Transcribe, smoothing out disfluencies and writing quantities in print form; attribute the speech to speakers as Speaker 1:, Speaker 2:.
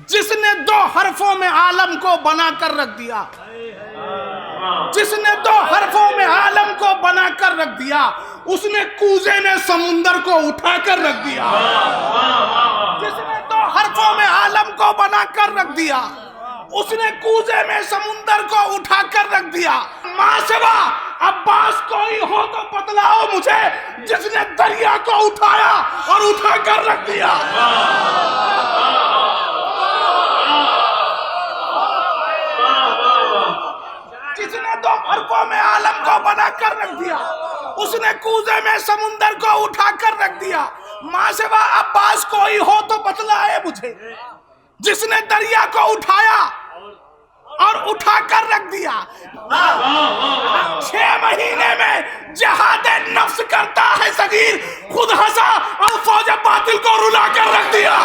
Speaker 1: जिसने दो हरफों में आलम को बना कर रख दिया, जिसने दो हरफों में आलम को बना कर रख दिया, उसने कूजे में समुंदर को उठा कर रख दिया। जिसने दो हरफों में आलम को बना कर रख दिया, उसने कूजे में समुंदर को उठा कर रख दिया। मां सिवा अब्बास कोई हो तो बतलाओ मुझे, जिसने दरिया को उठाया और उठा कर रख दिया। जिसने दो हरफों में आलम को बना कर रख दिया, उसने कूजे में समुंदर को उठा कर रख दिया। मां सिवा अब्बास कोई हो तो बतलाए मुझे, जिसने दरिया को उठाया और उठा कर रख दिया। 6 महीने में जहादे नफ्स करता है सगीर, खुद हंसा और फौज बातिल को रुला कर रख दिया।